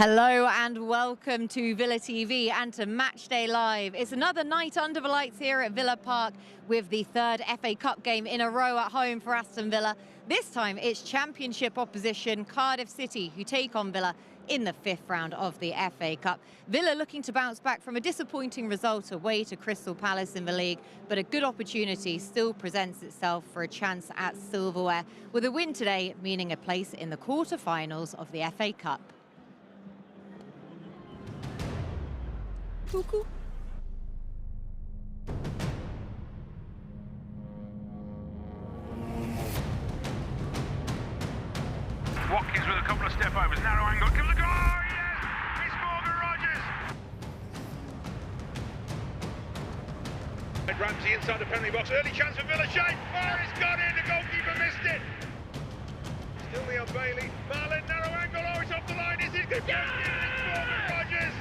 Hello and welcome to Villa TV and to Matchday Live. It's another night under the lights here at Villa Park with the third FA Cup game in a row at home for Aston Villa. This time it's Championship opposition Cardiff City who take on Villa in the fifth round of the FA Cup. Villa looking to bounce back from a disappointing result away to Crystal Palace in the league, but a good opportunity still presents itself for a chance at silverware, with a win today meaning a place in the quarter-finals of the FA Cup. Cuckoo. Watkins with a couple of step overs, narrow angle, gives a goal! Yes! It's Morgan Rogers! Ramsey inside the penalty box, early chance for Villa, Shane! Oh, it's gone in, the goalkeeper missed it! Still Leon Bailey, Marlin, narrow angle, oh, it's off the line, is it? It's Morgan Rogers!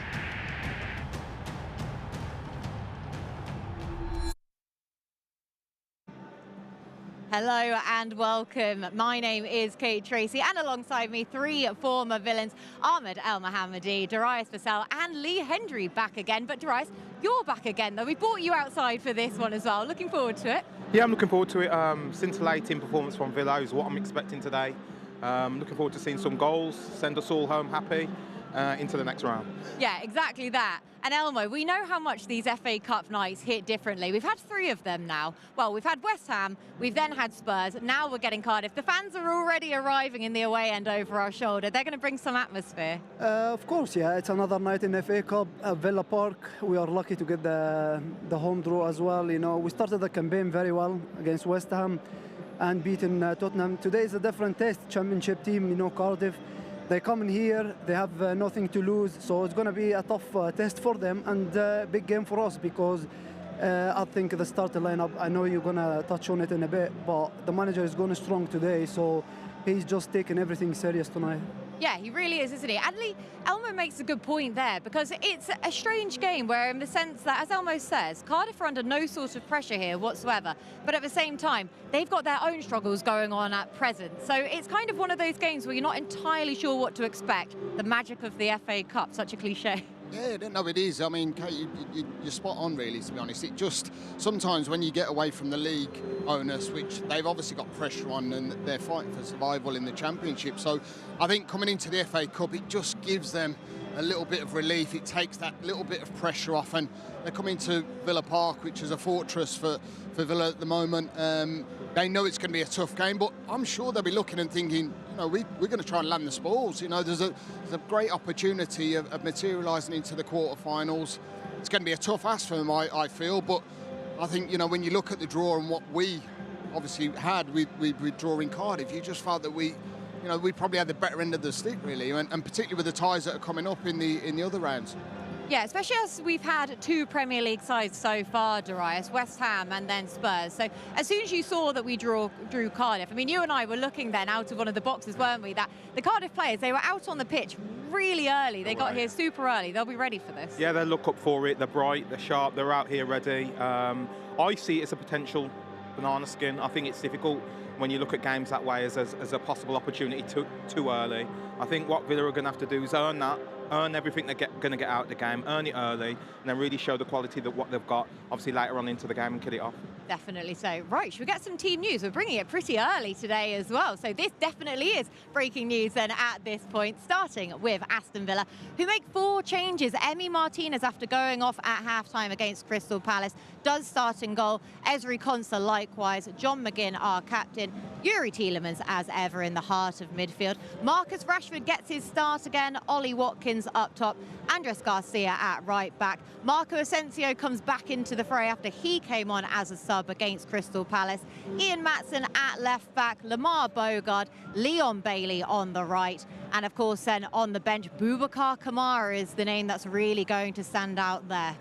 Hello and welcome. My name is Kate Tracy, and alongside me, three former villains, Ahmed El Mohammadi, Darius Vassell and Lee Hendry back again. But Darius, you're back again though. We brought you outside for this one as well. Looking forward to it. Yeah, I'm looking forward to it. Scintillating performance from Villa is what I'm expecting today. Looking forward to seeing some goals, send us all home happy into the next round. Yeah, exactly that. And Elmo, we know how much these FA Cup nights hit differently. We've had three of them now. Well, we've had West Ham, we've then had Spurs, now we're getting Cardiff. The fans are already arriving in the away end over our shoulder. They're going to bring some atmosphere. Of course, yeah. It's another night in FA Cup at Villa Park. We are lucky to get the home draw as well. You know, we started the campaign very well against West Ham and beaten Tottenham. Today is a different test. Championship team, you know, Cardiff. They come in here, they have nothing to lose, so it's going to be a tough test for them and big game for us because I think the starting lineup, I know you're going to touch on it in a bit, but the manager is going strong today, so he's just taking everything serious tonight. Yeah, he really is, isn't he? And Lee, Elmo makes a good point there because it's a strange game where in the sense that, as Elmo says, Cardiff are under no sort of pressure here whatsoever. But at the same time, they've got their own struggles going on at present. So it's kind of one of those games where you're not entirely sure what to expect. The magic of the FA Cup, such a cliche. Yeah, no, it is. I mean, Kate, you're spot on, really, to be honest. It just, sometimes when you get away from the league onus, which they've obviously got pressure on and they're fighting for survival in the Championship. So I think coming into the FA Cup, it just gives them a little bit of relief. It takes that little bit of pressure off, and they're coming to Villa Park, which is a fortress for Villa at the moment. They know it's going to be a tough game, but I'm sure they'll be looking and thinking, you know, we're going to try and land the spoils. You know, there's a great opportunity of materialising into the quarterfinals. It's going to be a tough ask for them, I feel, but I think, you know, when you look at the draw and what we obviously had with drawing Cardiff, you just felt that we probably had the better end of the stick, really, and particularly with the ties that are coming up in the other rounds. Yeah, especially as we've had two Premier League sides so far, Darius, West Ham and then Spurs. So as soon as you saw that we drew Cardiff, I mean, you and I were looking then out of one of the boxes, weren't we, that the Cardiff players, they were out on the pitch really early. They got here super early. They'll be ready for this. Yeah, they look up for it. They're bright, they're sharp, they're out here ready. I see it as a potential banana skin. I think it's difficult when you look at games that way as a possible opportunity too early. I think what Villa are going to have to do is earn that. Earn everything they're going to get out of the game, earn it early, and then really show the quality that what they've got, obviously, later on into the game and kill it off. Definitely so. Right, should we get some team news? We're bringing it pretty early today as well, so this definitely is breaking news then at this point, starting with Aston Villa, who make 4 changes. Emi Martinez, after going off at half-time against Crystal Palace, does start in goal. Ezri Konsa likewise. John McGinn, our captain. Yuri Tielemans, as ever, in the heart of midfield. Marcus Rashford gets his start again. Ollie Watkins up top. Andres Garcia at right back. Marco Asensio comes back into the fray after he came on as a sub against Crystal Palace. Ian Maatson at left back. Lamar Bogard, Leon Bailey on the right. And of course then on the bench, Boubacar Kamara is the name that's really going to stand out there.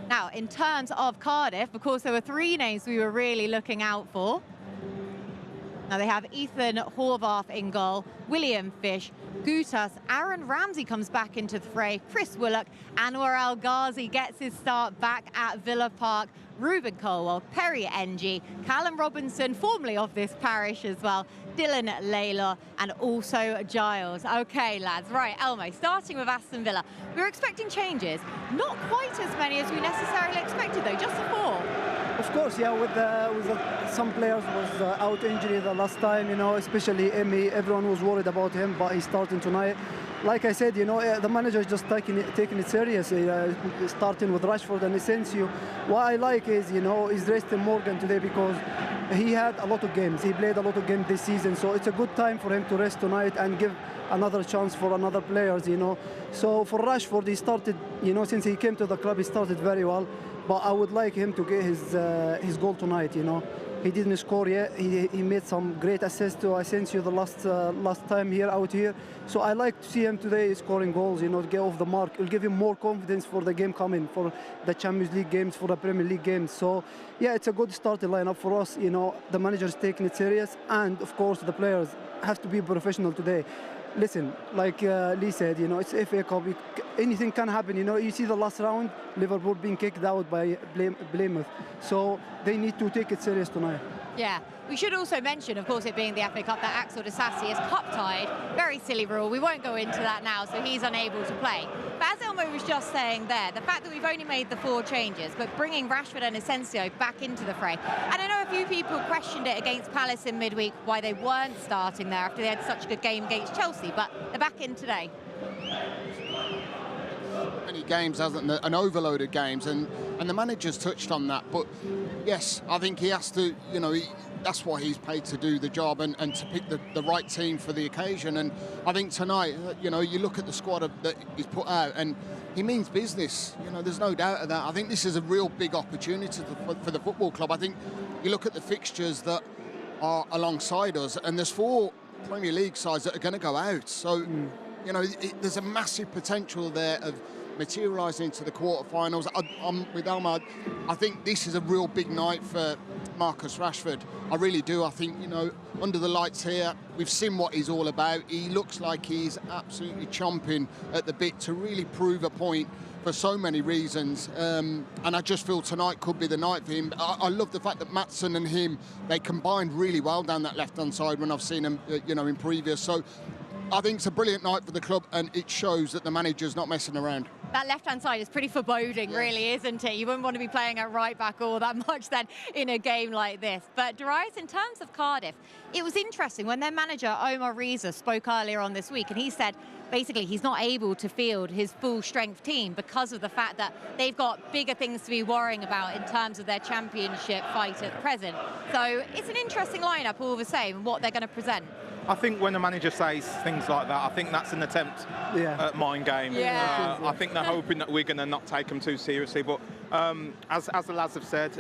Now, in terms of Cardiff, of course, there were 3 names we were really looking out for. Now they have Ethan Horvath in goal, William Fish, Gutas, Aaron Ramsey comes back into the fray, Chris Willock, Anwar El Ghazi gets his start back at Villa Park, Ruben Colwell, Perry Ng, Callum Robinson, formerly of this parish as well, Dylan Laylaw, and also Giles. Okay, lads, right, Elmo, starting with Aston Villa. We were expecting changes, not quite as many as we necessarily expected though, just the 4. Of course, yeah, with some players was out injury the last time, you know, especially Emmy. Everyone was worried about him, but he's starting tonight. Like I said, you know, the manager is just taking it serious, starting with Rashford and Asensio. What I like is, you know, he's resting Morgan today because he had a lot of games. He played a lot of games this season, so it's a good time for him to rest tonight and give another chance for another players, you know. So for Rashford, he started, you know, since he came to the club, he started very well. But I would like him to get his goal tonight, you know. He didn't score yet. He made some great assists to Asensio the last time out here. So I like to see him today scoring goals, you know, to get off the mark. It'll give him more confidence for the game coming, for the Champions League games, for the Premier League games. So yeah, it's a good starting lineup for us. You know, the manager's taking it serious, and of course the players have to be professional today. Listen, like Lee said, you know, it's FA Cup. Anything can happen, you know. You see the last round, Liverpool being kicked out by Plymouth. So they need to take it serious tonight. Yeah, we should also mention, of course, it being the FA Cup, that Axel Disasi is cup-tied. Very silly rule. We won't go into that now, so he's unable to play. But as Elmo was just saying there, the fact that we've only made the 4 changes, but bringing Rashford and Asensio back into the fray. And I know a few people questioned it against Palace in midweek, why they weren't starting there after they had such a good game against Chelsea, but they're back in today. Many games, hasn't there? An overload of games, and the manager's touched on that. But yes, I think he has to, you know, that's why he's paid to do the job and to pick the right team for the occasion. And I think tonight, you know, you look at the squad that he's put out, and he means business. You know, there's no doubt of that. I think this is a real big opportunity for the football club. I think you look at the fixtures that are alongside us, and there's 4 Premier League sides that are going to go out. So. You know, there's a massive potential there of materialising into the quarterfinals. I'm with Elmo. I think this is a real big night for Marcus Rashford. I really do. I think, you know, under the lights here, we've seen what he's all about. He looks like he's absolutely chomping at the bit to really prove a point for so many reasons. And I just feel tonight could be the night for him. I love the fact that Maatsen and him, they combined really well down that left-hand side when I've seen them, you know, in previous. So I think it's a brilliant night for the club, and it shows that the manager's not messing around. That left-hand side is pretty foreboding, yes. Really, isn't it? You wouldn't want to be playing at right-back all that much then in a game like this. But Darius, in terms of Cardiff, it was interesting when their manager, Omar Reza, spoke earlier on this week, and he said basically he's not able to field his full-strength team because of the fact that they've got bigger things to be worrying about in terms of their championship fight at present. So it's an interesting lineup all the same, what they're going to present. I think when the manager says things like that, I think that's an attempt at mind game. Yeah. I think they're hoping that we're going to not take them too seriously. But as the lads have said,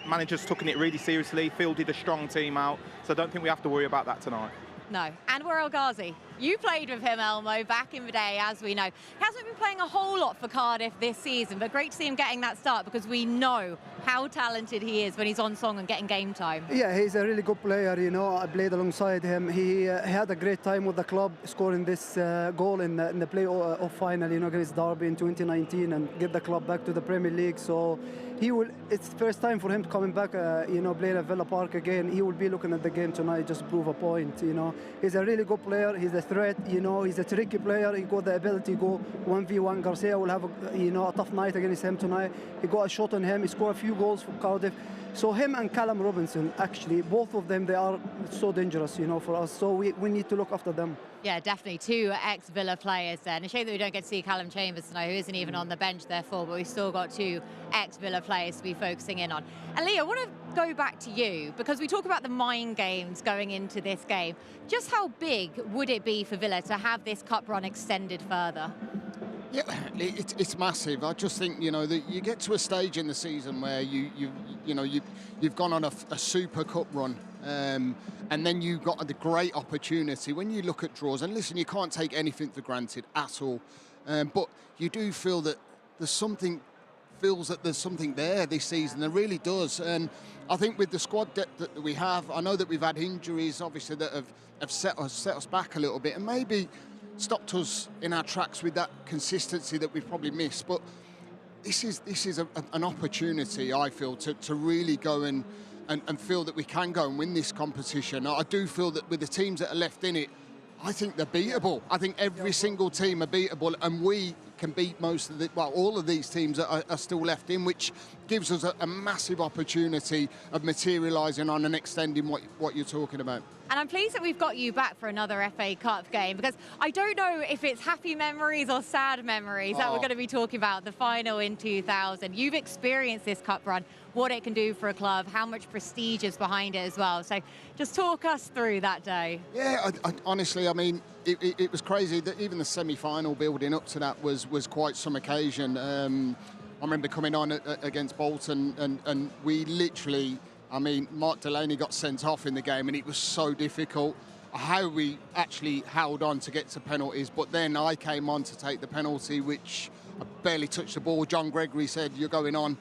manager's taking it really seriously, fielded a strong team out. So I don't think we have to worry about that tonight. No. Anwar El Ghazi, you played with him, Elmo, back in the day, as we know. He hasn't been playing a whole lot for Cardiff this season, but great to see him getting that start because we know how talented he is when he's on song and getting game time. Yeah, he's a really good player, you know. I played alongside him. He had a great time with the club, scoring this goal in the play-off final, you know, against Derby in 2019 and get the club back to the Premier League. So it's the first time for him coming back, you know, playing at Villa Park again. He will be looking at the game tonight just to prove a point, you know. He's a really good player. He's a threat, you know. He's a tricky player. He got the ability to go 1v1. Garcia will have, a tough night against him tonight. He got a shot on him. He scored a few goals for Cardiff. So him and Callum Robinson, actually, both of them, they are so dangerous, you know, for us. So we need to look after them. Yeah, definitely. 2 ex-Villa players there. And a shame that we don't get to see Callum Chambers tonight, who isn't even on the bench, therefore, but we've still got 2 ex-Villa players to be focusing in on. And Lee, I want to go back to you, because we talk about the mind games going into this game. Just how big would it be for Villa to have this cup run extended further? Yeah, it's massive. I just think, you know, that you get to a stage in the season where you've gone on a Super Cup run, and then you've got the great opportunity when you look at draws. And listen, you can't take anything for granted at all, but you do feel that there's something feels that there's something there this season. There really does. And I think with the squad depth that we have, I know that we've had injuries, obviously, that have set us back a little bit and maybe stopped us in our tracks with that consistency that we've probably missed. But this is an opportunity, I feel, to really go and feel that we can go and win this competition. I do feel that with the teams that are left in it, I think they're beatable. I think every single team are beatable, and we can beat most of all of these teams that are still left in, which gives us a massive opportunity of materialising on and extending what you're talking about. And I'm pleased that we've got you back for another FA Cup game, because I don't know if it's happy memories or sad memories that we're going to be talking about, the final in 2000. You've experienced this cup run, what it can do for a club, how much prestige is behind it as well. So just talk us through that day. Yeah, honestly, I mean, it was crazy that even the semi-final building up to that was quite some occasion. I remember coming on against Bolton and we literally, I mean, Mark Delaney got sent off in the game and it was so difficult how we actually held on to get to penalties. But then I came on to take the penalty, which I barely touched the ball. John Gregory said, "You're going on."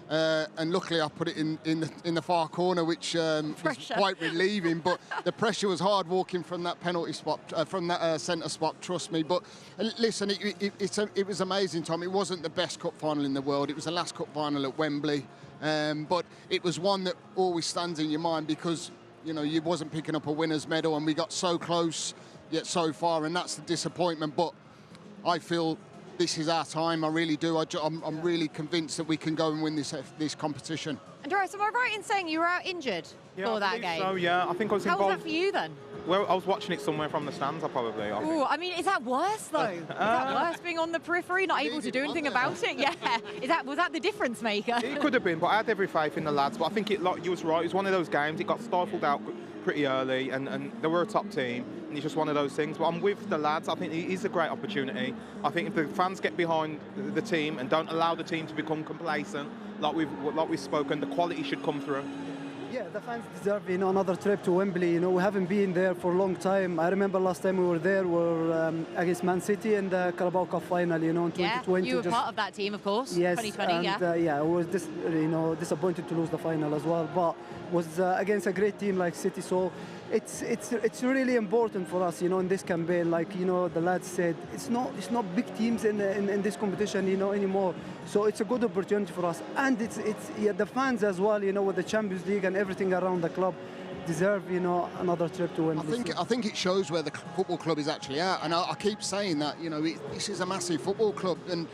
And luckily I put it in the far corner, which was quite relieving. But the pressure was hard walking from that penalty spot, from that centre spot, trust me. But listen, it was amazing, Tom. It wasn't the best cup final in the world. It was the last cup final at Wembley. But it was one that always stands in your mind because, you know, you wasn't picking up a winner's medal and we got so close yet so far, and that's the disappointment. But I feel this is our time, I really do. I'm really convinced that we can go and win this competition. And Darius, am I right in saying you were out injured for that game? So yeah, I think I was involved. How was that for you then? Well, I was watching it somewhere from the stands, probably. Oh, I mean, is that worse though? Is that worse being on the periphery, not able to do anything about it? Yeah. Was that the difference maker? It could have been, but I had every faith in the lads. But I think like you was right. It was one of those games. It got stifled out pretty early, and they were a top team. And it's just one of those things. But I'm with the lads. I think it is a great opportunity. I think if the fans get behind the team and don't allow the team to become complacent, like we've spoken, the quality should come through. Yeah, the fans deserve, you know, another trip to Wembley. You know, we haven't been there for a long time. I remember last time we were there, against Man City in the Carabao Cup final, you know, in 2020. Yeah, you were part of that team, of course. Yes, 2020, and, I was disappointed to lose the final as well, but was against a great team like City. So it's really important for us, you know, in this campaign. Like, you know, the lads said, it's not big teams in this competition, you know, anymore. So it's a good opportunity for us, and it's the fans as well, you know, with the Champions League and everything around the club deserve, you know, another trip to Wembley. I think it shows where the football club is actually at, and I keep saying that, you know, this is a massive football club, and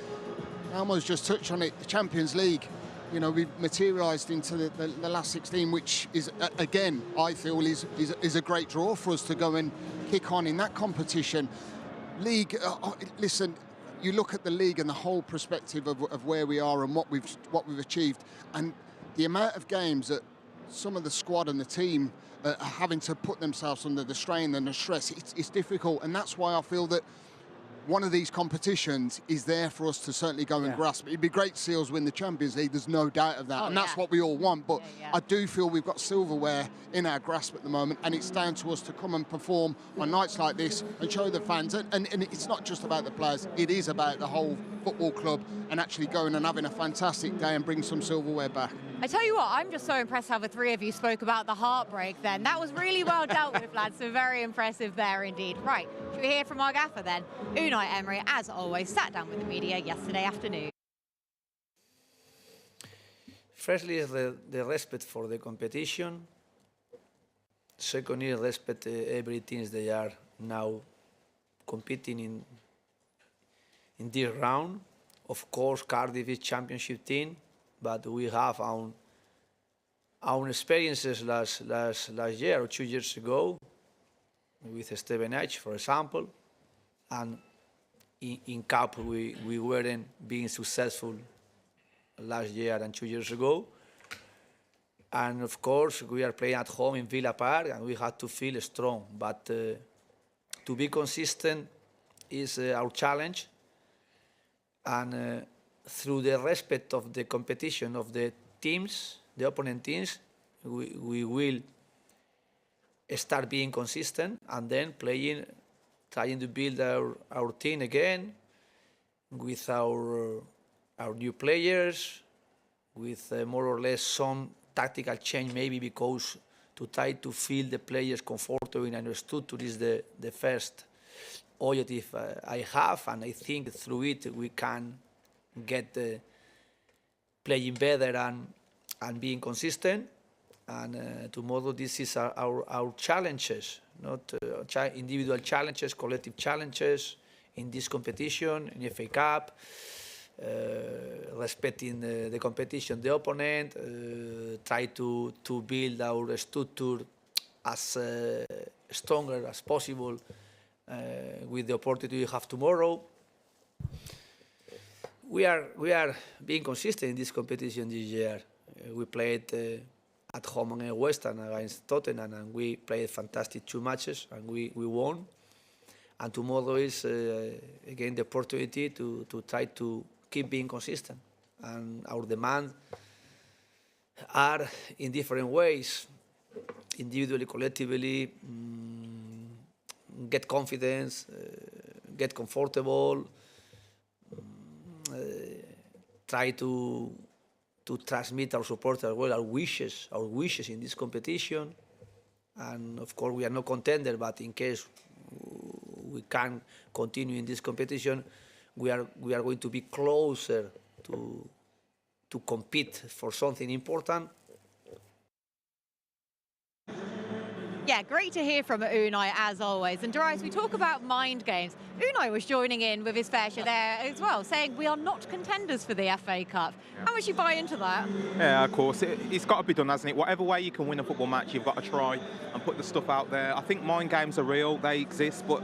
I almost just touched on it. The Champions League, you know, we've materialised into the last 16, which is again, I feel is a great draw for us to go and kick on in that competition. League, listen. You look at the league and the whole perspective of where we are and what we've achieved, and the amount of games that some of the squad and the team are having to put themselves under the strain and the stress, it's difficult, and that's why I feel that one of these competitions is there for us to certainly go and grasp. It'd be great to see us win the Champions League, there's no doubt of that, and that's what we all want, but I do feel we've got silverware in our grasp at the moment, and it's down to us to come and perform on nights like this and show the fans, and it's not just about the players, it is about the whole football club and actually going and having a fantastic day and bring some silverware back. I tell you what, I'm just so impressed how the three of you spoke about the heartbreak then. That was really well dealt with, lads, so very impressive there indeed. Right, should we hear from our gaffer then? Unai Emery, as always, sat down with the media yesterday afternoon. Firstly, is the respect for the competition. Secondly, respect every teams they are now competing in this round. Of course, Cardiff is championship team, but we have our experiences last year or 2 years ago with Steven Edge, for example, and in Cup we weren't being successful last year and 2 years ago. And of course, we are playing at home in Villa Park, and we have to feel strong. But to be consistent is our challenge. And through the respect of the competition of the teams, the opponent teams, we will start being consistent and then playing, trying to build our team again with our our new players, with more or less some tactical change, maybe because to try to feel the players comfortable and understood to this the first objective I have, and I think through it we can get playing better and being consistent. And tomorrow this is our challenges, not individual challenges, collective challenges in this competition, in FA Cup, respecting the competition, the opponent, try to build our structure as stronger as possible with the opportunity we have tomorrow. We are being consistent in this competition this year. We played at home against West Ham against Tottenham, and we played fantastic 2 matches, and we won. And tomorrow is again the opportunity to try to keep being consistent. And our demands are in different ways, individually, collectively, get confidence, get comfortable, try to transmit our support as well, our wishes in this competition. And of course we are not contender, but in case we can continue in this competition, we are going to be closer to compete for something important. Yeah, great to hear from Unai as always. And Darius, we talk about mind games. Unai was joining in with his fair share there as well, saying we are not contenders for the FA Cup. How much you buy into that? Yeah, of course. It's got to be done, hasn't it? Whatever way you can win a football match, you've got to try and put the stuff out there. I think mind games are real, they exist, but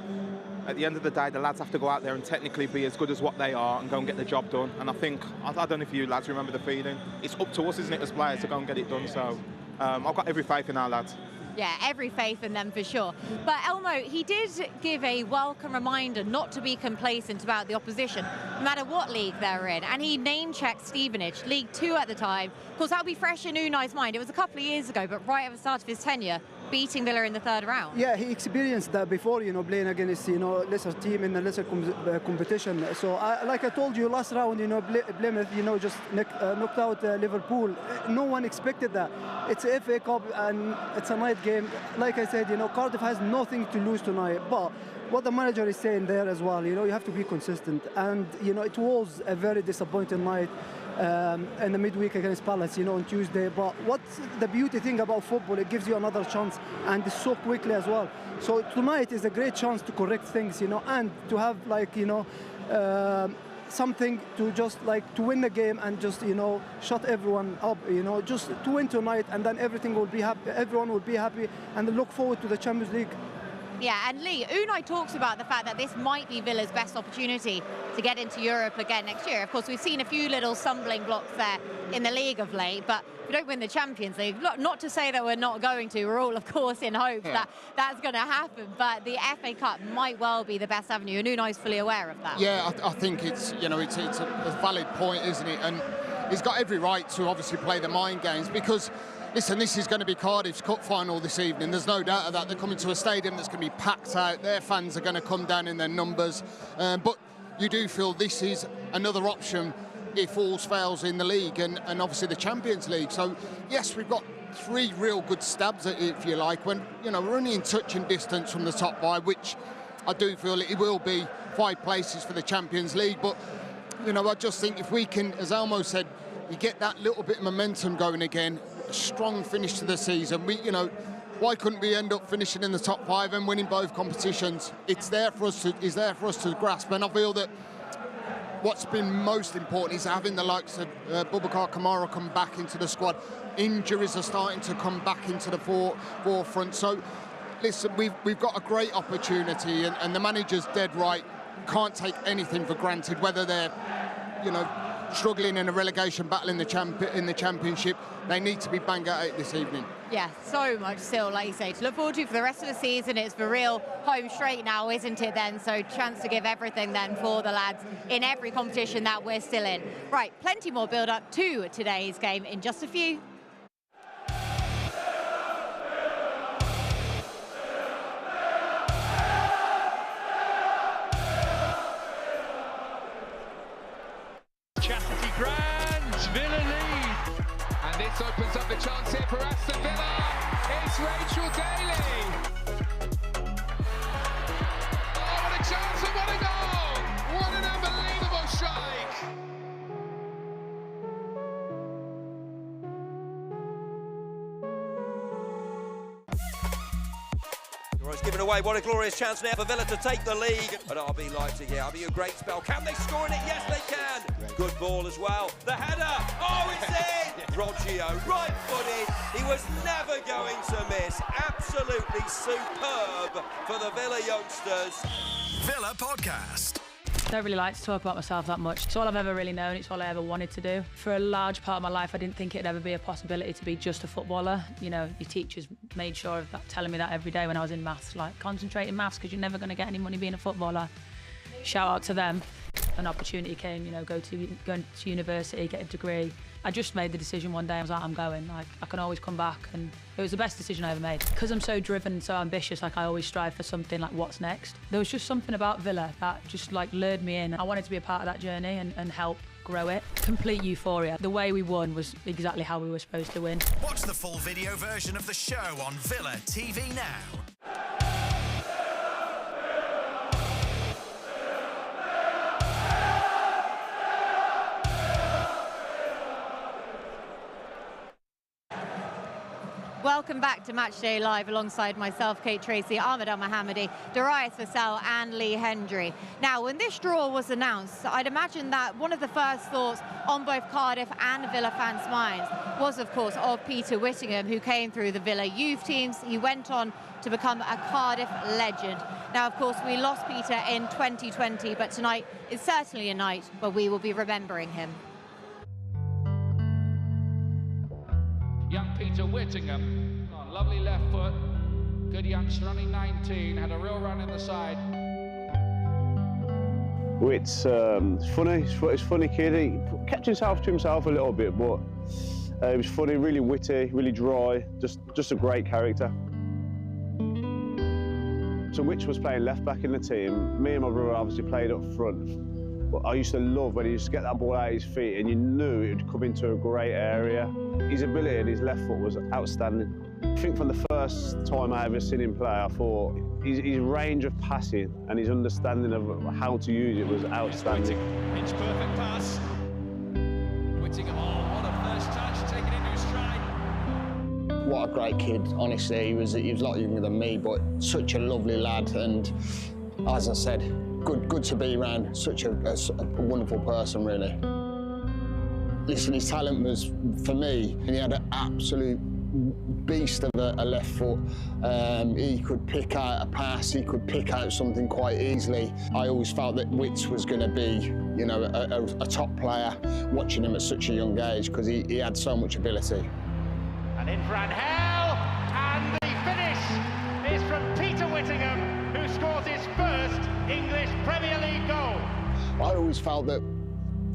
at the end of the day, the lads have to go out there and technically be as good as what they are and go and get the job done. And I think, I don't know if you lads remember the feeling, it's up to us, isn't it, as players, to go and get it done. So I've got every faith in our lads. Yeah, every faith in them for sure. But Elmo, he did give a welcome reminder not to be complacent about the opposition, no matter what league they're in. And he name-checked Stevenage, League 2 at the time. Of course, that'll be fresh in Unai's mind. It was a couple of years ago, but right at the start of his tenure, beating Villa in the 3rd round. Yeah, he experienced that before, playing against, lesser team in a lesser competition. So, like I told you last round, Plymouth, just knocked out Liverpool. No one expected that. It's a FA Cup and it's a night game. Like I said, Cardiff has nothing to lose tonight. But what the manager is saying there as well, you have to be consistent. And, it was a very disappointing night. In the midweek against Palace, on Tuesday. But what's the beauty thing about football? It gives you another chance, and so quickly as well. So tonight is a great chance to correct things, and to have something to just to win the game and just shut everyone up, just to win tonight, and then everything will be happy. Everyone will be happy, and look forward to the Champions League. Yeah, and Lee, Unai talks about the fact that this might be Villa's best opportunity to get into Europe again next year. Of course, we've seen a few little stumbling blocks there in the league of late, but if we don't win the Champions League, not to say that we're not going to, we're all, of course, in hopes that that's going to happen, but the FA Cup might well be the best avenue, and Unai's fully aware of that. Yeah, I think it's a valid point, isn't it? And he's got every right to obviously play the mind games, because listen, this is going to be Cardiff's cup final this evening. There's no doubt of that. They're coming to a stadium that's going to be packed out. Their fans are going to come down in their numbers. But you do feel this is another option if all fails in the league and obviously the Champions League. So, yes, we've got 3 real good stabs at it, if you like, when, we're only in touching distance from the top 5, which I do feel it will be 5 places for the Champions League. But, I just think if we can, as Elmo said, you get that little bit of momentum going again, a strong finish to the season. Why couldn't we end up finishing in the top 5 and winning both competitions? It's there for us to grasp, and I feel that what's been most important is having the likes of Boubacar Kamara come back into the squad. Injuries are starting to come back into the forefront. So, listen, we've got a great opportunity, and the manager's dead right. Can't take anything for granted, whether they're, struggling in a relegation battle in the Championship. They need to be bang at it this evening. Yeah, so much still, like you say, to look forward to for the rest of the season. It's for real home straight now, isn't it then? So chance to give everything then for the lads in every competition that we're still in. Right, plenty more build-up to today's game in just a few. Chastity The chance here for Aston Villa. It's Rachel Daly. Oh, what a chance and what a goal! What an unbelievable strike! It's given away. What a glorious chance now for Villa to take the lead. But RB Leipzig, yeah, RB a great spell. Can they score in it? Yes, they can. Good ball as well. The header. Oh, it's in. Roggio, right-footed. He was never going to miss. Absolutely superb for the Villa youngsters. Villa Podcast. I don't really like to talk about myself that much. It's all I've ever really known. It's all I ever wanted to do. For a large part of my life, I didn't think it'd ever be a possibility to be just a footballer. You know, your teachers made sure of that, telling me that every day when I was in maths, like, concentrate in maths because you're never going to get any money being a footballer. Shout out to them. An opportunity came, you know, going to university, get a degree. I just made the decision one day. I was like, I'm going. Like, I can always come back, and it was the best decision I ever made. Because I'm so driven and so ambitious, like, I always strive for something like what's next. There was just something about Villa that just like lured me in. I wanted to be a part of that journey and help grow it. Complete euphoria. The way we won was exactly how we were supposed to win. Watch the full video version of the show on Villa TV now. Welcome back to Matchday Live alongside myself, Kate Tracy, Ahmed Al-Mohammadi, Darius Vassell and Lee Hendry. Now, when this draw was announced, I'd imagine that one of the first thoughts on both Cardiff and Villa fans' minds was, of course, of Peter Whittingham, who came through the Villa youth teams. He went on to become a Cardiff legend. Now, of course, we lost Peter in 2020, but tonight is certainly a night where we will be remembering him. Young Peter Whittingham, oh, lovely left foot, good youngster, only 19, had a real run in the side. It's funny, he's a funny kid. He kept himself to himself a little bit, but he was funny, really witty, really dry, just a great character. So Which was playing left back in the team. Me and my brother obviously played up front. But I used to love when he used to get that ball out of his feet and you knew it would come into a great area. His ability and his left foot was outstanding. I think from the first time I ever seen him play, I thought his range of passing and his understanding of how to use it was outstanding. Pinch perfect pass. Whittingham, oh, what a first touch, taken into his stride. What a great kid, honestly. He was a lot younger than me, but such a lovely lad. And as I said, good to be around. Such a wonderful person, really. Listen, his talent was, for me, and he had an absolute beast of a left foot. He could pick out a pass, he could pick out something quite easily. I always felt that Wits was going to be, you know, a top player, watching him at such a young age, because he had so much ability. And in for Angel, and the finish is from Peter Whittingham, who scores his first English Premier League goal. I always felt that,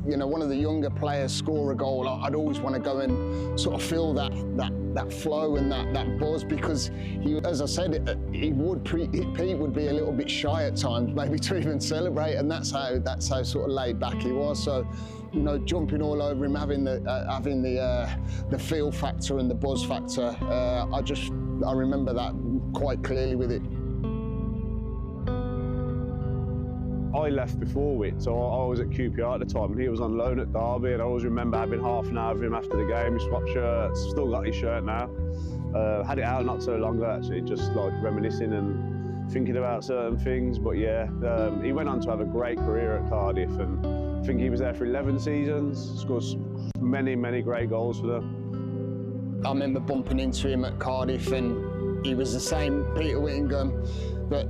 you know, one of the younger players score a goal, I'd always want to go and sort of feel that flow and that buzz, because he, as I said, Pete would be a little bit shy at times, maybe to even celebrate, and that's how sort of laid back he was. So, you know, jumping all over him, having the feel factor and the buzz factor, I remember that quite clearly with it. I left before Witt, so I was at QPR at the time, and he was on loan at Derby, and I always remember having half an hour with him after the game. He swapped shirts, still got his shirt now. Had it out not so long ago, actually, just like reminiscing and thinking about certain things. But yeah, he went on to have a great career at Cardiff, and I think he was there for 11 seasons, scored many, many great goals for them. I remember bumping into him at Cardiff, and he was the same Peter Whittingham that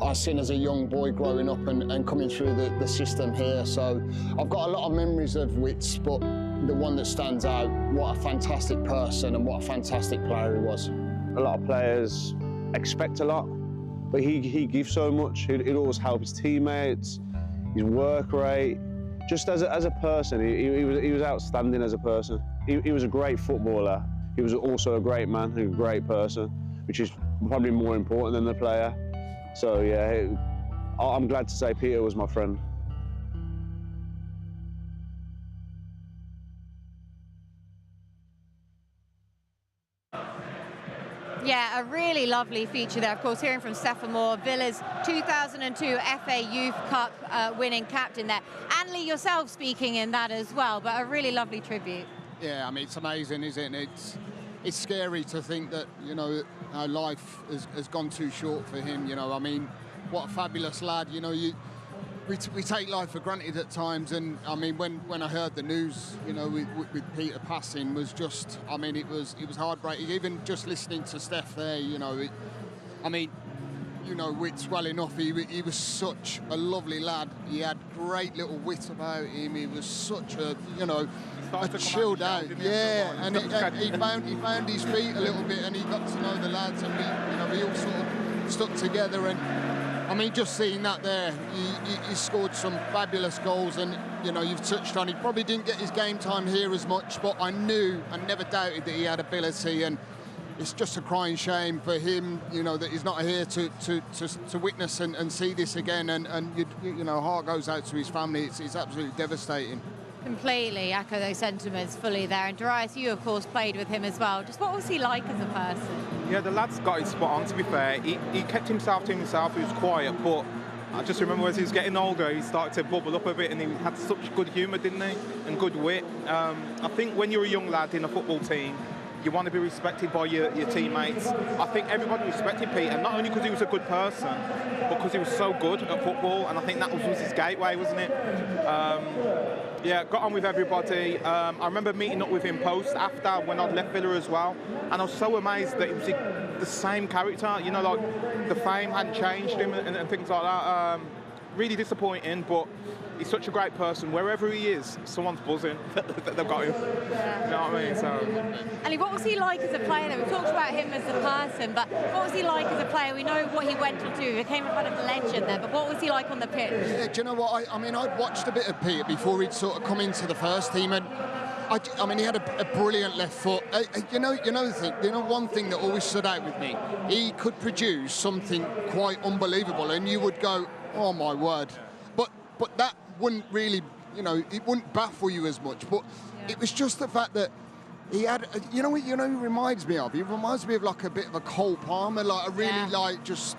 I seen as a young boy growing up and coming through the system here. So I've got a lot of memories of Wits, but the one that stands out, what a fantastic person and what a fantastic player he was. A lot of players expect a lot, but he gives so much. He'd always help his teammates, his work rate. Just as a person, he was outstanding as a person. He was a great footballer. He was also a great man and a great person, which is probably more important than the player. So yeah, I'm glad to say Peter was my friend. Yeah, a really lovely feature there. Of course, hearing from Stefan Moore, Villa's 2002 FA Youth Cup winning captain there. And Lee, yourself speaking in that as well, but a really lovely tribute. Yeah, I mean, it's amazing, isn't it? It's scary to think that, you know, our life has gone too short for him, you know. I mean, what a fabulous lad, you know. We take life for granted at times, and I mean, when I heard the news, you know, with Peter passing, was just, I mean, it was heartbreaking. Even just listening to Steph there, you know, I mean, you know, wit's well enough. He was such a lovely lad. He had great little wit about him. He was such a, you know, a chilled out. Yeah, and he found his feet a little bit, and he got to know the lads, and we all sort of stuck together. And I mean, just seeing that there, he scored some fabulous goals, and you know, you've touched on, he probably didn't get his game time here as much, but I knew and never doubted that he had ability, and it's just a crying shame for him, you know, that he's not here to witness and see this again, and you know, heart goes out to his family. It's absolutely devastating. Completely echo those sentiments fully there. And Darius, you of course played with him as well. Just what was he like as a person? Yeah, the lad's got it spot on, to be fair. He kept himself to himself, he was quiet, but I just remember as he was getting older, he started to bubble up a bit, and he had such good humour, didn't he? And good wit. I think when you're a young lad in a football team, you want to be respected by your teammates. I think everybody respected Peter, not only because he was a good person, but because he was so good at football, and I think that was his gateway, wasn't it? Yeah, got on with everybody. I remember meeting up with him after when I'd left Villa as well, and I was so amazed that he was the same character, you know, like the fame hadn't changed him and things like that. Really disappointing, but he's such a great person. Wherever he is, someone's buzzing that they've got him. Yeah. You know what I mean? So. Ali, what was he like as a player? We've talked about him as a person, but what was he like as a player? We know what he went on to do. He became a kind of legend there, but what was he like on the pitch? Yeah, do you know what? I mean, I'd watched a bit of Peter before he'd sort of come into the first team, and I mean, he had a brilliant left foot. You know the thing. You know, one thing that always stood out with me, he could produce something quite unbelievable, and you would go, oh my word. But that wouldn't really, you know, it wouldn't baffle you as much. But it was just the fact that he had, you know what he reminds me of? He reminds me of like a bit of a Cole Palmer, like a really like just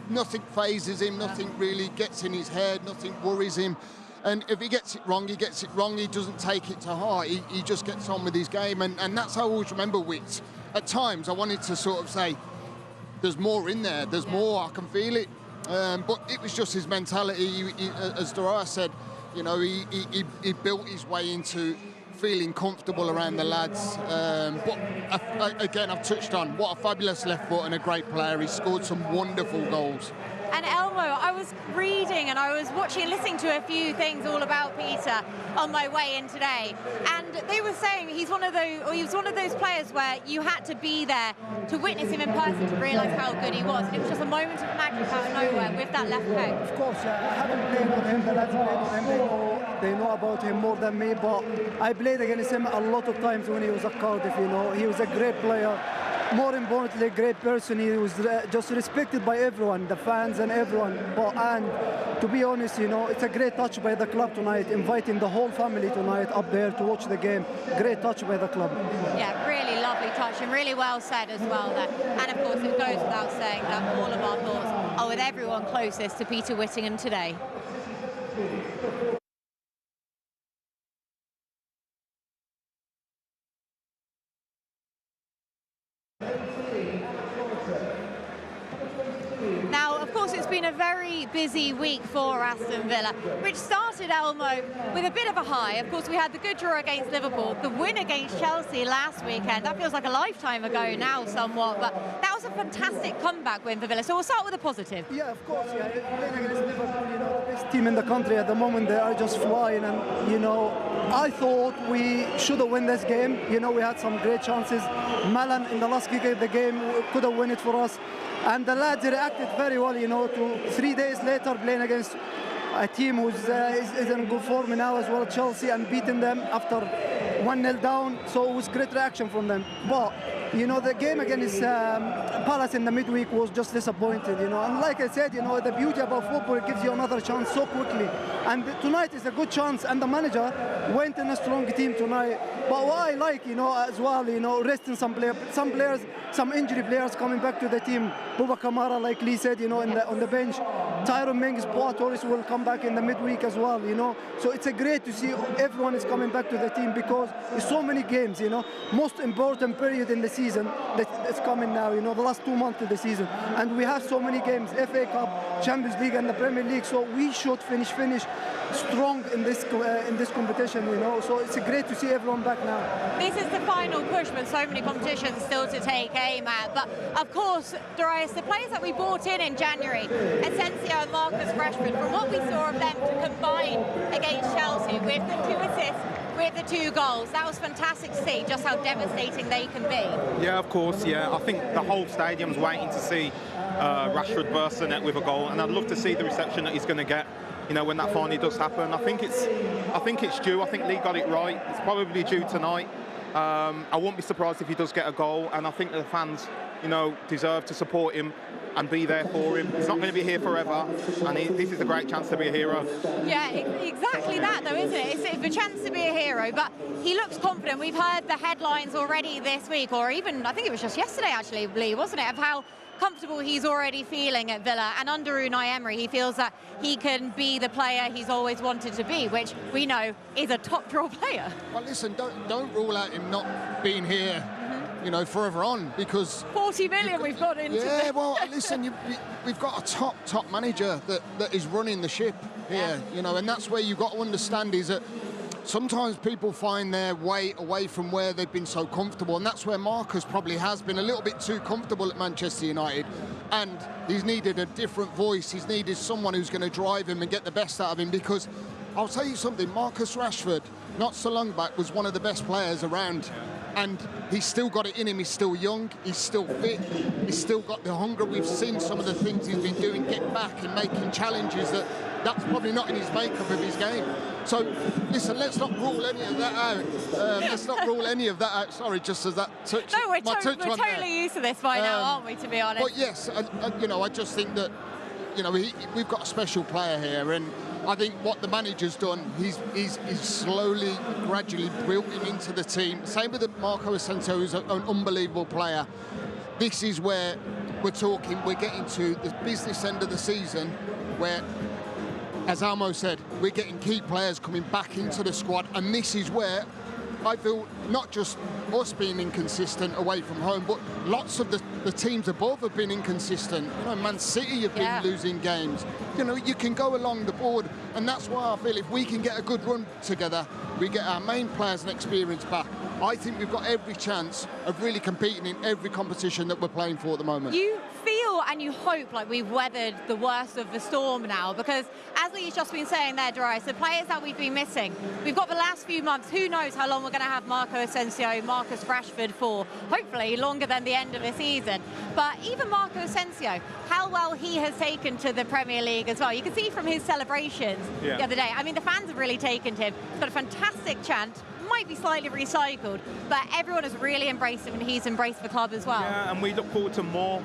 nothing phases him, nothing really gets in his head, nothing worries him. And if he gets it wrong, he gets it wrong. He doesn't take it to heart. He just gets on with his game, and that's how I always remember Wits. At times, I wanted to sort of say, "There's more in there. There's more. I can feel it." But it was just his mentality. As Darius said, you know, he built his way into feeling comfortable around the lads. But again, I've touched on what a fabulous left foot and a great player. He scored some wonderful goals. And Elmo, I was reading and I was watching and listening to a few things all about Peter on my way in today, and they were saying he was one of those players where you had to be there to witness him in person to realise how good he was. And it was just a moment of magic out of nowhere with that left peg. Of course, I haven't played with him. The lads played with him. They know about him more than me, but I played against him a lot of times when he was at Cardiff. You know, he was a great player. More importantly, a great person. He was just respected by everyone, the fans and everyone. And to be honest, you know, it's a great touch by the club tonight, inviting the whole family tonight up there to watch the game. Great touch by the club. Yeah, really lovely touch and really well said as well there. And of course, it goes without saying that all of our thoughts are with everyone closest to Peter Whittingham today. Now, of course, it's been a very busy week for Aston Villa, which started, Elmo, with a bit of a high. Of course, we had the good draw against Liverpool, the win against Chelsea last weekend. That feels like a lifetime ago now somewhat, but that was a fantastic comeback win for Villa. So we'll start with a positive. Yeah, of course, yeah. Playing against Liverpool, you know, the best team in the country at the moment. They are just flying, and, you know, I thought we should have won this game. You know, we had some great chances. Malan in the last kick of the game could have won it for us. And the lads reacted very well, you know, to 3 days later playing against a team who's is in good form now as well, Chelsea, and beating them after 1-0 down. So it was great reaction from them. But, you know, the game against Palace in the midweek was just disappointing, you know. And like I said, you know, the beauty about football, it gives you another chance so quickly. And tonight is a good chance, and the manager went in a strong team tonight. But what I like, as well, resting some players, some injury players coming back to the team. Bouba Kamara, like Lee said, on the bench. Tyron Mings, Boa Torres will come back in the midweek as well, So it's great to see everyone is coming back to the team because there's so many games, Most important period in the season that's coming now, the last 2 months of the season. And we have so many games, FA Cup, Champions League and the Premier League, so we should finish strong in this competition, So it's great to see everyone back now. This is the final push with so many competitions still to take aim at. But of course, Darius, the players that we brought in January, Asensio and Marcus Rashford, from what we saw of them to combine against Chelsea with the 2 assists, with the 2 goals, that was fantastic to see just how devastating they can be. Yeah, of course, yeah. I think the whole stadium's waiting to see Rashford burst the net with a goal, and I'd love to see the reception that he's going to get, when that finally does happen. I think it's due. I think Lee got it right. It's probably due tonight. I won't be surprised if he does get a goal, and I think the fans, deserve to support him and be there for him. He's not going to be here forever, and this is a great chance to be a hero. Yeah, exactly that though, isn't it? It's a chance to be a hero, but he looks confident. We've heard the headlines already this week, or even, I think it was just yesterday actually, Lee, wasn't it, of how comfortable he's already feeling at Villa, and under Unai Emery he feels that he can be the player he's always wanted to be, which we know is a top draw player. Well, listen, don't rule out him not being here, forever on, because 40 million we've got into. Yeah, well, listen, we've got a top manager that is running the ship here, and that's where you've got to understand is that sometimes people find their way away from where they've been so comfortable, and that's where Marcus probably has been a little bit too comfortable at Manchester United, and he's needed a different voice. He's needed someone who's going to drive him and get the best out of him, because I'll tell you something, Marcus Rashford, not so long back, was one of the best players around, and he's still got it in him. He's still young, he's still fit, he's still got the hunger. We've seen some of the things he's been doing, get back and making challenges that's probably not in his makeup of his game. So, listen, let's not rule any of that out. Let's not rule any of that out. Sorry, just as that touch. No, we're totally used to this by now, aren't we, to be honest? But yes, I just think that, we've got a special player here, and I think what the manager's done, he's slowly, gradually built him into the team. Same with Marco Asensio, who's an unbelievable player. This is where we're getting to the business end of the season, where, as Almo said, we're getting key players coming back into the squad, and this is where I feel not just us being inconsistent away from home, but lots of the teams above have been inconsistent. Man City have been losing games. You can go along the board, and that's why I feel if we can get a good run together, we get our main players and experience back, I think we've got every chance of really competing in every competition that we're playing for at the moment. You feel and you hope like we've weathered the worst of the storm now, because as Lee's just been saying there, Darius, the players that we've been missing, we've got the last few months, who knows how long we're going to have Marco Asensio, Marcus Rashford for, hopefully longer than the end of the season. But even Marco Asensio, how well he has taken to the Premier League as well. You can see from his celebrations the other day. I mean, the fans have really taken to him. He's got a fantastic chant, might be slightly recycled, but everyone has really embraced him, and he's embraced the club as well. Yeah, and we look forward to more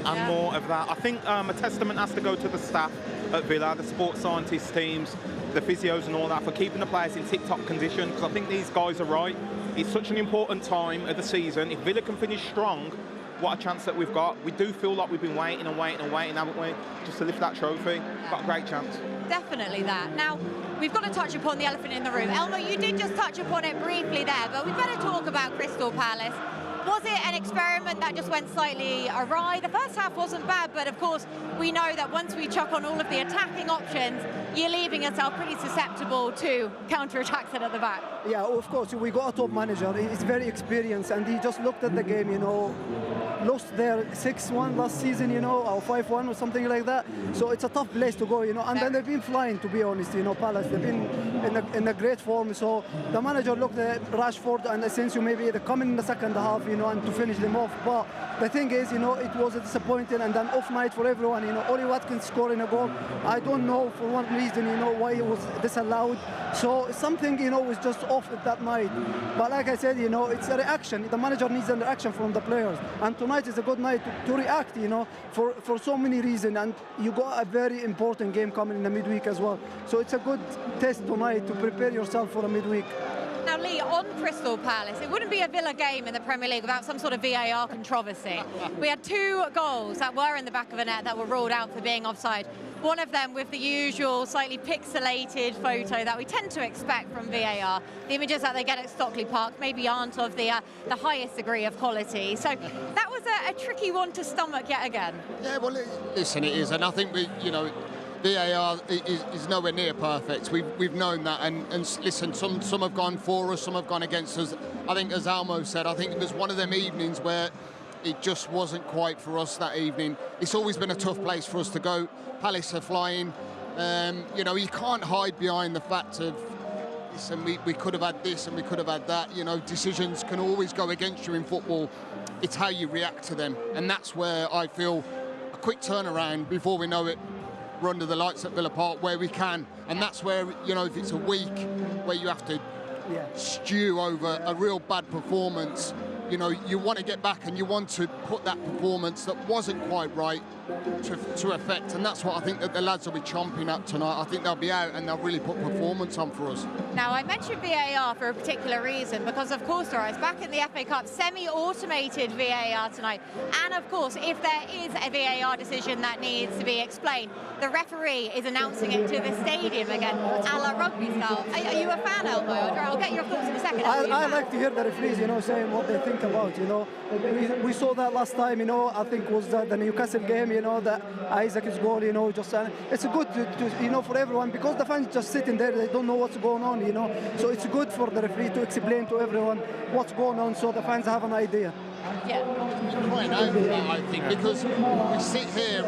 of that. I think a testament has to go to the staff at Villa, the sports scientists teams, the physios and all that, for keeping the players in tip-top condition, because I think these guys are right. It's such an important time of the season. If Villa can finish strong, what a chance that we've got. We do feel like we've been waiting, haven't we, just to lift that trophy. Got a great chance. Definitely that. Now, we've got to touch upon the elephant in the room. Elmo, you did just touch upon it briefly there, but we better talk about Crystal Palace. Was it an experiment that just went slightly awry? The first half wasn't bad, but of course, we know that once we chuck on all of the attacking options, you're leaving yourself pretty susceptible to counter-attacks at the back. Yeah, of course, we got a top manager. He's very experienced, and he just looked at the game, lost their 6-1 last season, or 5-1 or something like that. So it's a tough place to go, and then they've been flying, to be honest, Palace. They've been in a great form. So the manager looked at Rashford and Asensio, maybe they come in the second half, and to finish them off. But the thing is, it was a disappointing and an off night for everyone. Oli Watkins scoring a goal. I don't know for one reason, why it was disallowed. So something, was just off at that night. But like I said, it's a reaction. The manager needs a reaction from the players. And tonight is a good night to react, for so many reasons. And you got a very important game coming in the midweek as well. So it's a good test tonight to prepare yourself for a midweek. Now, Lee, on Crystal Palace, it wouldn't be a Villa game in the Premier League without some sort of VAR controversy. We had 2 goals that were in the back of a net that were ruled out for being offside. One of them with the usual slightly pixelated photo that we tend to expect from VAR. The images that they get at Stockley Park maybe aren't of the highest degree of quality. So that was a tricky one to stomach yet again. Yeah, well, listen, it is, and I think VAR is nowhere near perfect. We've known that, and listen, some have gone for us, some have gone against us. I think, as Almo said, I think it was one of them evenings where it just wasn't quite for us that evening. It's always been a tough place for us to go. Palace are flying. You can't hide behind the fact of, listen, we could have had this and we could have had that. Decisions can always go against you in football. It's how you react to them, and that's where I feel a quick turnaround before we know it. We're under the lights at Villa Park where we can, and that's where, if it's a week where you have to stew over a real bad performance, you want to get back and you want to put that performance that wasn't quite right to effect, and that's what I think that the lads will be chomping at tonight. I think they'll be out and they'll really put performance on for us. Now, I mentioned VAR for a particular reason because, of course, there is back in the FA Cup semi-automated VAR tonight, and of course, if there is a VAR decision that needs to be explained, the referee is announcing it to the stadium again, a la rugby style. Are you a fan, Elmo? I'll get your thoughts in a second. I like to hear the referees, saying what they think about. We saw that last time. I think it was the Newcastle game. That Isaac's goal. It's good to for everyone, because the fans just sitting there, they don't know what's going on. So it's good for the referee to explain to everyone what's going on, so the fans have an idea. Yeah. Quite over that, I think, because we sit here,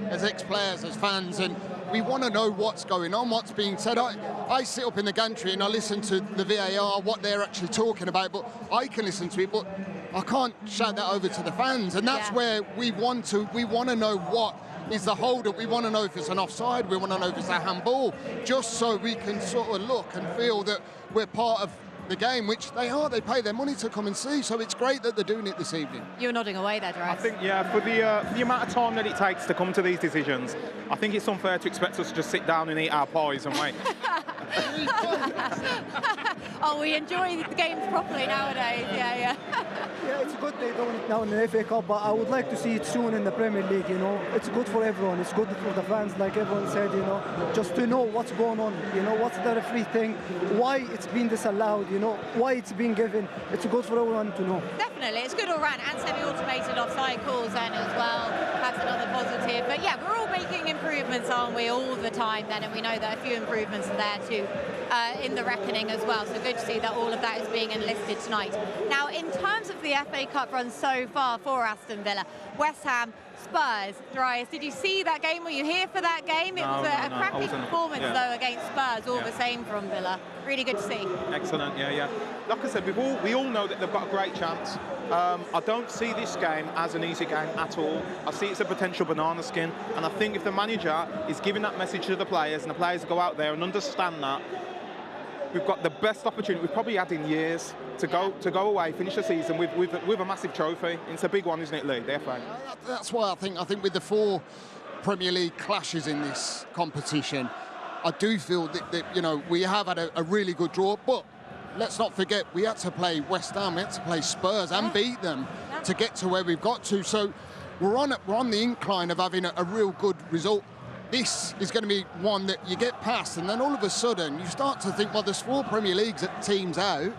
as ex-players, as fans, and we want to know what's going on, what's being said. I sit up in the gantry and I listen to the VAR, what they're actually talking about, but I can listen to it, but I can't shout that over to the fans, and that's where we want to know what is the hold-up. We want to know if it's an offside, we want to know if it's a handball, just so we can sort of look and feel that we're part of the game, which they are. They pay their money to come and see, so it's great that they're doing it this evening. You're nodding away there, Darius. I think, for the amount of time that it takes to come to these decisions, I think it's unfair to expect us to just sit down and eat our pies and wait. Oh, we enjoy the games properly nowadays. Yeah, it's good they're doing it now in the FA Cup, but I would like to see it soon in the Premier League. It's good for everyone. It's good for the fans, like everyone said. Just to know what's going on. What's the referee thing? Why it's been disallowed? Why it's being given. It's good for everyone to know. Definitely, it's good all round, and semi-automated offside calls then as well. That's another positive. But yeah, we're all making improvements, aren't we, all the time then, and we know that a few improvements are there too in the reckoning as well. So good to see that all of that is being enlisted tonight. Now, in terms of the FA Cup run so far for Aston Villa, West Ham, Spurs, Darius, did you see that game? Were you here for that game? It was a cracking performance, though, against Spurs, all the same from Villa. Really good to see. Excellent, yeah. Like I said, we all know that they've got a great chance. I don't see this game as an easy game at all. I see it's a potential banana skin, and I think if the manager is giving that message to the players, and the players go out there and understand that, we've got the best opportunity we've probably had in years to go away, finish the season with a massive trophy. It's a big one, isn't it, Lee? The FA. That's why I think with the 4 Premier League clashes in this competition, I do feel that we have had a really good draw, but let's not forget we had to play West Ham, we had to play Spurs and beat them to get to where we've got to. So we're on the incline of having a real good result. This is going to be one that you get past, and then all of a sudden you start to think, well, there's 4 Premier Leagues teams out.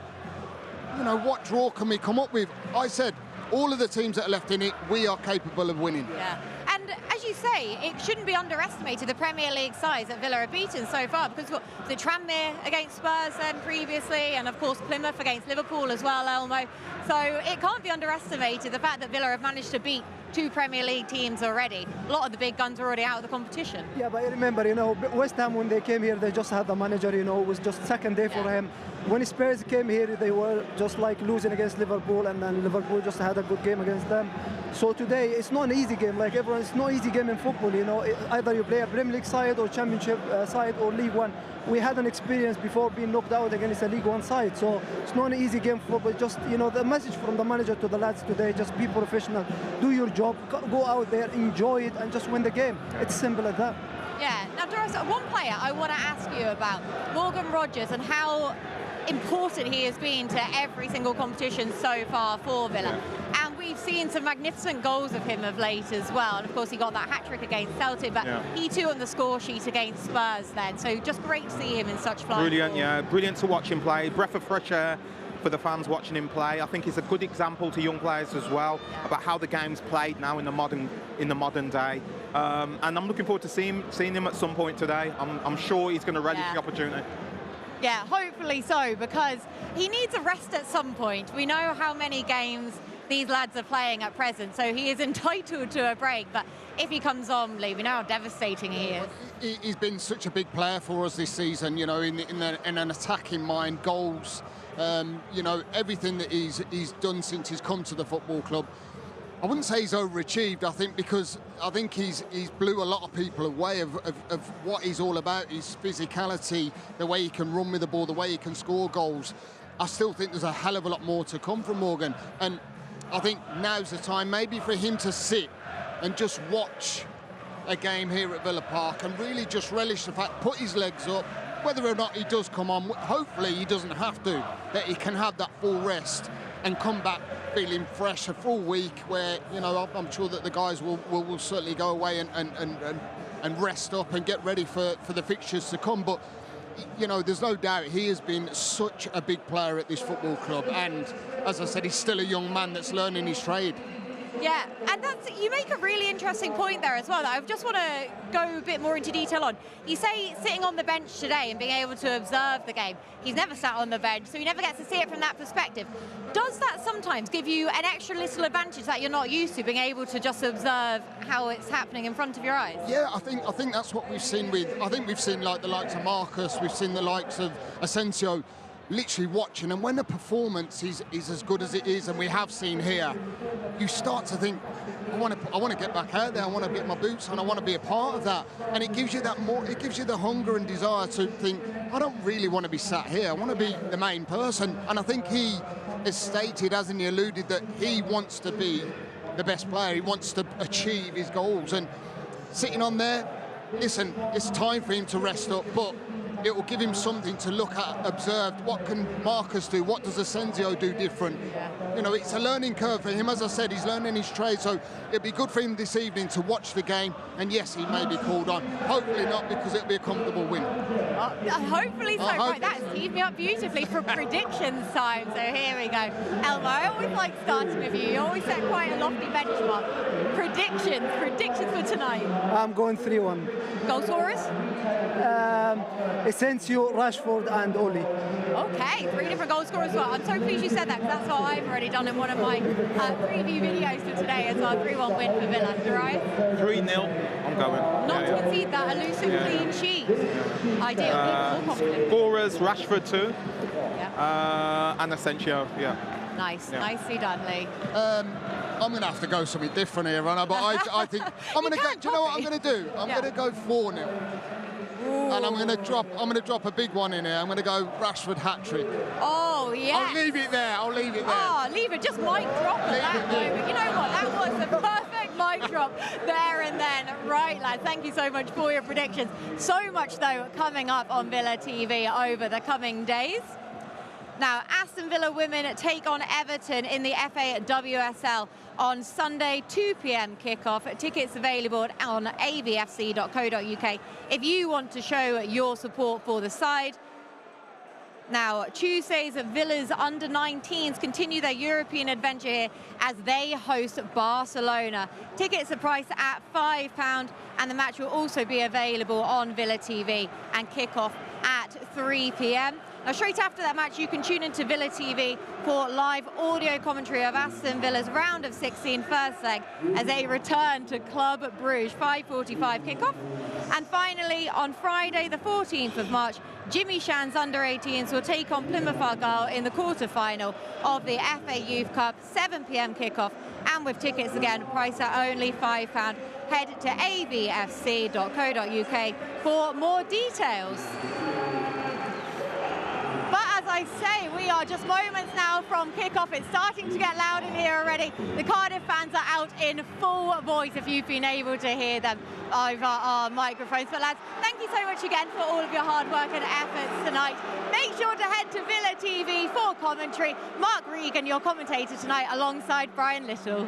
What draw can we come up with? I said, all of the teams that are left in it, we are capable of winning. Yeah, and as you say, it shouldn't be underestimated, the Premier League size that Villa have beaten so far, because the Tranmere against Spurs previously, and of course Plymouth against Liverpool as well, Elmo. So it can't be underestimated, the fact that Villa have managed to beat 2 Premier League teams already. A lot of the big guns are already out of the competition. Yeah, but I remember, West Ham, when they came here, they just had the manager, it was just second day for him. When Spurs came here, they were just like losing against Liverpool, and then Liverpool just had a good game against them. So today, it's not an easy game. Like everyone, it's not an easy game in football, Either you play a Premier League side or Championship side or League One. We had an experience before being knocked out against a League One side, so it's not an easy game for football. Just, the message from the manager to the lads today, just be professional, do your job, go out there, enjoy it, and just win the game. It's simple as that. Yeah. Now, Doris, one player I want to ask you about, Morgan Rogers, and how important he has been to every single competition so far for Villa. And we've seen some magnificent goals of him of late as well. And of course, he got that hat-trick against Celtic, but he too on the score sheet against Spurs then. So just great to see him in such flying Brilliant, form. yeah. Brilliant to watch him play. Breath of fresh air for the fans watching him play. I think he's a good example to young players as well about how the game's played now in the modern day. And I'm looking forward to seeing him at some point today. I'm sure he's going to relish the opportunity. Yeah, hopefully so, because he needs a rest at some point. We know how many games these lads are playing at present, so he is entitled to a break. But if he comes on, Lee, we know how devastating he is. He's been such a big player for us this season, you know, in an attacking mind, goals, you know, everything that he's done since he's come to the football club. I wouldn't say he's overachieved, I think, because I think he's blew a lot of people away of what he's all about, his physicality, the way he can run with the ball, the way he can score goals. I still think there's a hell of a lot more to come from Morgan. And I think now's the time maybe for him to sit and just watch a game here at Villa Park and really just relish the fact, put his legs up, whether or not he does come on, hopefully he doesn't have to, that he can have that full rest and come back feeling fresh a full week where, you know, I'm sure that the guys will certainly go away and rest up and get ready for the fixtures to come. But, you know, there's no doubt he has been such a big player at this football club. And, as I said, he's still a young man that's learning his trade. Yeah, and you make a really interesting point there as well that I just want to go a bit more into detail on. You say sitting on the bench today and being able to observe the game. He's never sat on the bench, so he never gets to see it from that perspective. Does that sometimes give you an extra little advantage that you're not used to, being able to just observe how it's happening in front of your eyes? Yeah, I think that's what we've seen I think we've seen like the likes of Marcus, we've seen the likes of Asensio, literally watching, and when the performance is as good as it is, and we have seen here, you start to think, I want to get back out there, I want to get my boots on, I want to be a part of that, and it gives you that it gives you the hunger and desire to think, I don't really want to be sat here, I want to be the main person. And I think he has stated, hasn't he, alluded that he wants to be the best player, he wants to achieve his goals, and sitting on there, listen, it's time for him to rest up, but it will give him something to look at, observe. What can Marcus do? What does Asensio do different? You know, it's a learning curve for him. As I said, he's learning his trade, so it'll be good for him this evening to watch the game. And yes, he may be called on. Hopefully not, because it'll be a comfortable win. Hopefully so. Right, that's teed me up beautifully for predictions time. So here we go. Elmo, I always like starting with you. You always set quite a lofty benchmark. Predictions for tonight. I'm going 3-1. Goal scorers? Asensio, Rashford and Oli. Okay, 3 different goal scorers as well. I'm so pleased you said that, because that's what I've already done in one of my preview videos for today as well. 3-1 win for Villa. Darius? 3-0, I'm going. Not to concede that elusive clean sheet. Ideal, more confident. Scorers, Rashford too. And Asensio, Nice, nicely done, Lee. I'm going to have to go something different here, Anna, but I think I'm going to go. Do you know what I'm going to do? I'm going to go 4-0. And I'm going to drop a big one in here. I'm going to go Rashford hat-trick. Oh, yes. I'll leave it there. Oh, leave it. Just mic drop at that moment. You know what? That was the perfect mic drop there and then. Right, lads. Thank you so much for your predictions. So much, though, coming up on Villa TV over the coming days. Now, Aston Villa women take on Everton in the FA WSL on Sunday, 2 p.m. kickoff. Tickets available on avfc.co.uk if you want to show your support for the side. Now, Tuesdays, Villa's under-19s continue their European adventure here as they host Barcelona. Tickets are priced at £5, and the match will also be available on Villa TV and kick off at 3 p.m. Now, straight after that match, you can tune into Villa TV for live audio commentary of Aston Villa's round of 16 first leg as they return to Club Brugge, 5:45 kickoff. And finally, on Friday, the 14th of March, Jimmy Shan's under-18s will take on Plymouth Argyle in the quarter-final of the FA Youth Cup, 7 p.m. kickoff. And with tickets again, priced at only £5. Head to avfc.co.uk for more details. But as I I say, we are just moments now from kick-off. It's starting to get loud in here already. The Cardiff fans are out in full voice, if you've been able to hear them over our microphones. But lads, thank you so much again for all of your hard work and efforts tonight. Make sure to head to Villa TV for commentary. Mark Regan, your commentator tonight, alongside Brian Little.